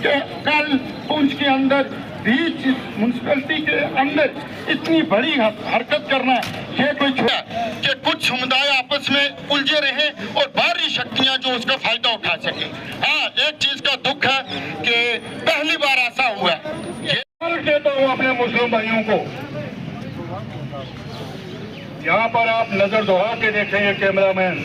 कि कल पुंछ के अंदर बीच म्यूनसिपैलिटी के अंदर इतनी बड़ी हरकत करना ये कोई छोटा कि कुछ समुदाय आपस में उलझे रहे और बाहरी शक्तियां जो उसका फायदा उठा सके। हाँ, एक चीज का दुख है कि पहली बार ऐसा हुआ है। कहता हूँ अपने मुस्लिम भाइयों को, यहाँ पर आप नजर दौड़ा के देखेंगे कैमरामैन,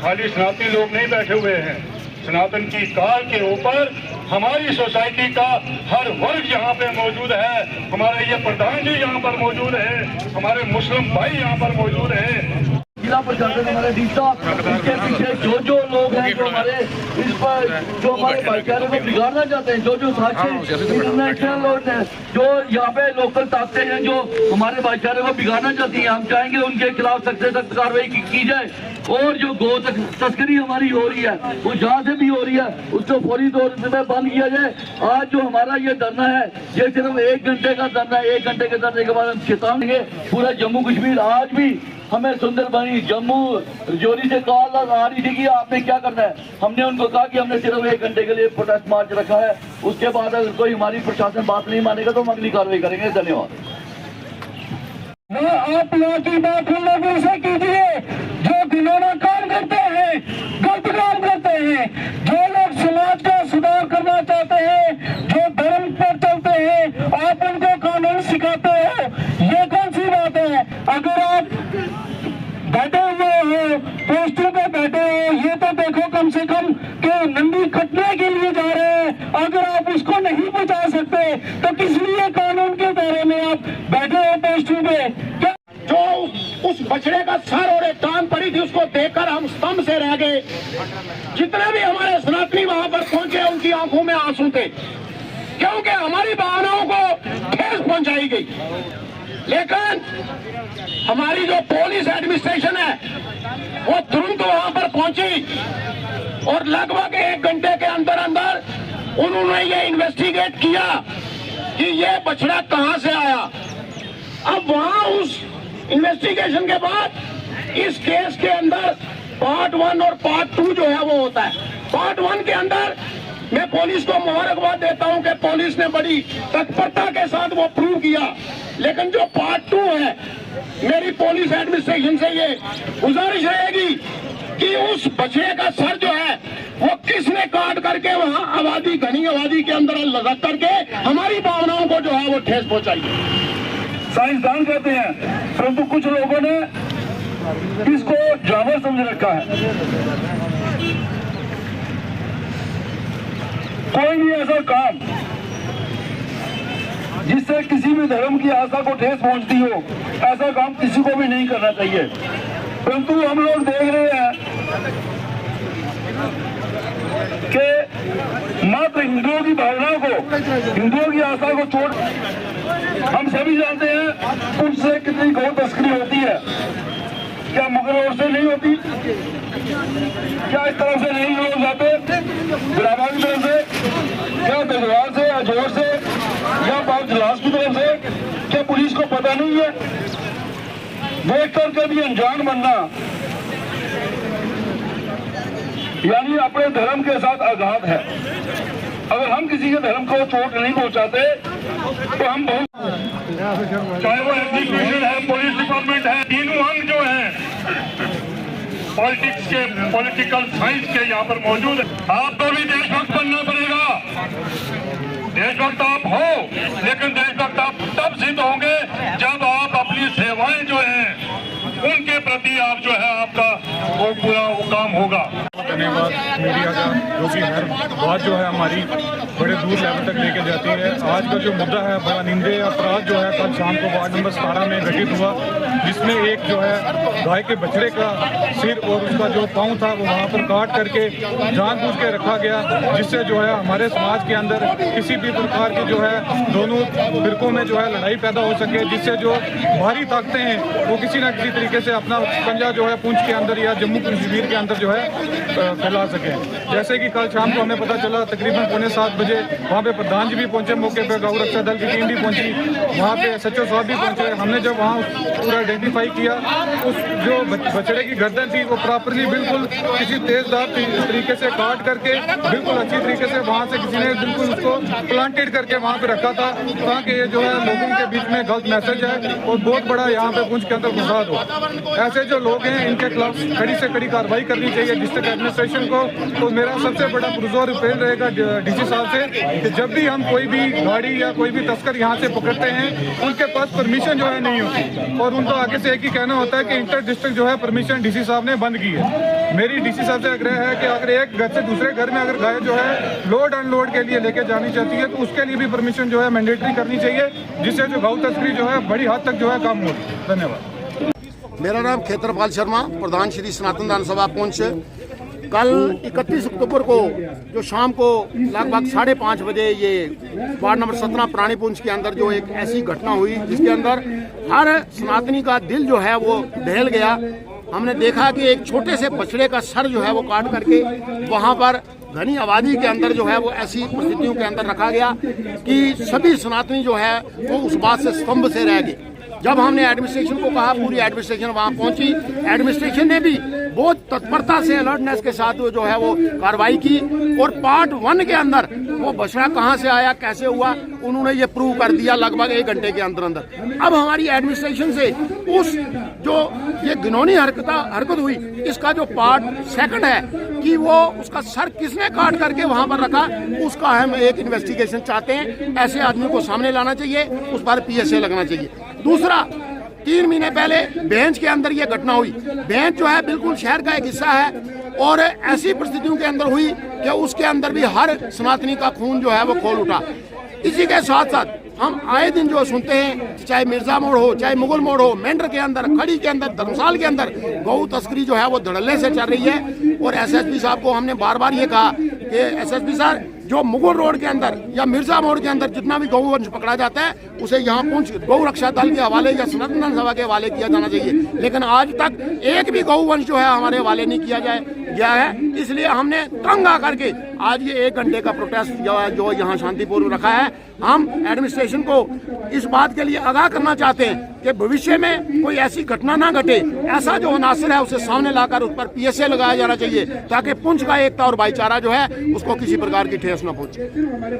खाली सनातनी लोग नहीं बैठे हुए हैं। सनातन की कार के ऊपर हमारी सोसाइटी का हर वर्ग यहाँ पे मौजूद है। हमारे ये प्रधान जी यहाँ पर मौजूद है, हमारे मुस्लिम भाई यहाँ पर मौजूद है। जिला प्रशासन हमारे डी साहब, इसके पीछे जो लोग हैं जो हमारे इस पर जो हमारे भाईचारे को बिगाड़ना चाहते हैं, जो साथी इंटरनेशनल लोग हैं, जो यहाँ पे लोकल ताकतें हैं जो हमारे भाईचारे को बिगाड़ना चाहती हैं, हम चाहेंगे उनके खिलाफ सख्त से सख्त कार्रवाई की जाए। और जो गौ तस्करी हमारी हो रही है वो जहाँ से भी हो रही है उसको फौरी तौर पर बंद किया जाए। आज जो हमारा ये धरना है ये सिर्फ 1 घंटे का धरना है। 1 घंटे के धरने के बाद हम चेतावनी पूरा जम्मू कश्मीर, आज भी हमें सुंदरबनी जम्मू रजौरी से कॉल आ रही थी कि आपने क्या करना है। हमने उनको कहा कि हमने सिर्फ 1 घंटे के लिए प्रोटेस्ट मार्च रखा है, उसके बाद अगर कोई हमारी प्रशासन बात नहीं मानेगा तो हम अगली कार्रवाई करेंगे। धन्यवाद। आप लोगों की बात उन लोगों से कीजिए जो घिनौना काम करते हैं, गलत काम करते हैं, जो लोग समाज का सुधार करना चाहते हैं, जो धर्म पर चलते हैं, आप उनको कानून सिखाते हो। ये कौन सी बात है? अगर आप बैठे हुए हो, पोस्टों पे बैठे हो, ये तो देखो कम से कम कि नंदी कटने के लिए जा रहे हैं। अगर आप उसको नहीं बचा सकते तो किस लिए कानून के दायरे में आप बैठे हो पोस्टों पे? जो उस बछड़े का सर और एक टांग पड़ी थी उसको देखकर हम स्तंभ से रह गए। जितने भी हमारे सनातनी वहां पर पहुंचे उनकी आंखों में आंसू थे, क्योंकि हमारी भावनाओं को ठेस पहुंचाई गई। लेकिन हमारी जो पुलिस एडमिनिस्ट्रेशन है वो तुरंत वहां पर पहुंची और लगभग 1 घंटे के अंदर अंदर उन्होंने ये इन्वेस्टिगेट किया कि ये बछड़ा कहां से आया। अब वहां उस इन्वेस्टिगेशन के बाद इस केस के अंदर पार्ट 1 और पार्ट 2 जो है वो होता है। पार्ट 1 के अंदर मैं पुलिस को मुबारकबाद देता हूं कि पुलिस ने बड़ी तत्परता के साथ वो प्रूव किया। लेकिन जो पार्ट 2 है, मेरी पुलिस एडमिनिस्ट्रेशन से ये गुजारिश रहेगी कि उस बछड़े का सर जो है वो किसने काट करके वहां आबादी, घनी आबादी के अंदर लगा करके हमारी भावनाओं को जो है वो ठेस पहुंचाई। साइंसदान कहते हैं, परंतु कुछ लोगों ने इसको जानवर समझ रखा है। कोई भी ऐसा काम जिससे किसी भी धर्म की आस्था को ठेस पहुंचती हो, ऐसा काम किसी को भी नहीं करना चाहिए। परंतु हम लोग देख रहे हैं कि मात्र हिंदुओं की भावनाओं को, हिंदुओं की आस्था को छोड़, हम सभी जानते हैं उनसे कितनी गौ तस्करी होती है। क्या मुगल रोड से नहीं होती? क्या इस तरफ से नहीं लोग जाते बिलावा की तरफ से, क्या बेजवार से, अजोर से या बाबजलास की तरफ से? क्या पुलिस को पता नहीं है? देख करके भी अनजान बनना यानी अपने धर्म के साथ आघात है। अगर हम किसी के धर्म को चोट नहीं पहुंचाते तो हम बहुत, चाहे वो एग्जीक्यूशन है, पुलिस डिपार्टमेंट है, तीनों अंग जो है पॉलिटिक्स के, पॉलिटिकल साइंस के यहाँ पर मौजूद है। आपको भी देशभक्त बनना पड़ेगा। देशभक्त आप हो, लेकिन देशभक्त आप तब सिद्ध होंगे जब आप अपनी सेवाएं जो हैं उनके प्रति आप जो है आपका वो पूरा वो काम होगा। धन्यवाद मीडिया का, जो कि हर बात जो है हमारी बड़े दूर लेवल तक लेके जाती है। आज का जो मुद्दा है बड़ा निंदनीय अपराध जो है कल शाम को वार्ड नंबर 17 में घटित हुआ, जिसमें एक जो है गाय के बछड़े का सिर और उसका जो पाँव था वो वहाँ पर काट करके जानबूझ के रखा गया, जिससे जो है हमारे समाज के अंदर किसी भी प्रकार की जो है दोनों फिरकों में जो है लड़ाई पैदा हो सके, जिससे जो बाहरी ताकतें हैं वो किसी न किसी तरीके से अपना पंजा जो है पुंछ के अंदर या जम्मू कश्मीर के अंदर जो है फैला सके। जैसे कि कल शाम को हमें पता चला तकरीबन 6:45 बजे वहाँ पे प्रधान जी भी पहुंचे, मौके पे गौ रक्षा दल की टीम भी पहुंची, वहाँ पे SHO साहब भी पहुंचे। हमने जब वहाँ पूरा आइडेंटिफाई किया, उस जो बछड़े की गर्दन थी वो प्रॉपरली बिल्कुल किसी तेजदार तरीके से काट करके बिल्कुल अच्छी तरीके से वहाँ से किसी ने बिल्कुल उसको प्लांटेड करके वहाँ पे रखा था, ताकि ये जो है लोगों के बीच में गलत मैसेज है और बहुत बड़ा यहाँ पे पुंछ के अंदर फसाद हो। ऐसे जो लोग हैं इनके खिलाफ कड़ी से कड़ी कार्रवाई करनी चाहिए डिस्ट्रिक्ट एडमिनिस्ट्रेशन को। तो मेरा सबसे बड़ा पुरजोर अपील रहेगा डीसी साहब से कि जब भी हम कोई भी गाड़ी या कोई भी तस्कर यहाँ से पकड़ते हैं, उनके पास परमिशन जो है नहीं होती और उनको आगे से एक ही कहना होता है कि इंटर डिस्ट्रिक्ट जो है परमिशन डीसी साहब ने बंद की है। मेरी डीसी साहब से आग्रह है कि अगर एक घर से दूसरे घर में अगर गाय जो है लोड अनलोड के लिए लेके जानी चाहती है तो उसके लिए भी परमिशन जो है मैंडेटरी करनी चाहिए, जिससे जो गौ तस्करी जो है बड़ी हद तक जो है कम हो। धन्यवाद। मेरा नाम खेत्रपाल शर्मा, प्रधान श्री सनातन दान सभा पुंछ। कल 31 अक्टूबर को जो शाम को लगभग 5:30 बजे ये वार्ड नंबर 17 पुरानी पुंछ के अंदर जो एक ऐसी घटना हुई जिसके अंदर हर सनातनी का दिल जो है वो दहल गया। हमने देखा कि एक छोटे से बछड़े का सर जो है वो काट करके वहाँ पर घनी आबादी के अंदर जो है वो ऐसी परिस्थितियों के अंदर रखा गया कि सभी सनातनी जो है वो उस बात से स्तंभ से रह गए। जब हमने एडमिनिस्ट्रेशन को कहा, पूरी एडमिनिस्ट्रेशन वहाँ पहुंची, एडमिनिस्ट्रेशन ने भी बहुत तत्परता से अलर्टनेस के साथ जो है वो कार्रवाई की और पार्ट 1 के अंदर वो बछड़ा कहाँ से आया, कैसे हुआ, उन्होंने ये प्रूव कर दिया लगभग 1 घंटे के अंदर अंदर। अब हमारी एडमिनिस्ट्रेशन से उस जो ये घिनौनी हरकत हुई, इसका जो पार्ट 2 है कि वो उसका सर किसने काट करके वहाँ पर रखा, उसका हम एक इन्वेस्टिगेशन चाहते हैं। ऐसे आदमी को सामने लाना चाहिए, उस पर PSA लगना चाहिए। दूसरा, 3 महीने पहले बेंच के अंदर ये घटना हुई। बेंच जो है बिल्कुल शहर का एक हिस्सा है और ऐसी परिस्थितियों के अंदर हुई कि उसके अंदर भी हर सनातनी का खून जो है वो खोल उठा। इसी के साथ साथ हम आए दिन जो सुनते हैं, चाहे मिर्जा मोड़ हो, चाहे मुगल मोड़ हो, मेंढर के अंदर, खड़ी के अंदर, धर्मशाल के अंदर गौ तस्करी जो है वो धड़ल्ले से चल रही है। और SSP साहब को हमने बार बार ये कहा कि SSP सर, जो मुगल रोड के अंदर या मिर्जा मोड़ के अंदर जितना भी गौवंश पकड़ा जाता है उसे यहाँ पुंछ गौ रक्षा दल के हवाले या सनातन सभा के हवाले किया जाना चाहिए। लेकिन आज तक एक भी गौवंश जो है हमारे हवाले नहीं किया गया है। इसलिए हमने तंग आकर के आज ये 1 घंटे का प्रोटेस्ट जो यहाँ शांतिपूर्व रखा है। हम एडमिनिस्ट्रेशन को इस बात के लिए आगाह करना चाहते हैं कि भविष्य में कोई ऐसी घटना ना घटे। ऐसा जो अनासर है उसे सामने लाकर उस पर PSA लगाया जाना चाहिए, ताकि पुंछ का एकता और भाईचारा जो है उसको किसी प्रकार की ठेस न पहुंचे।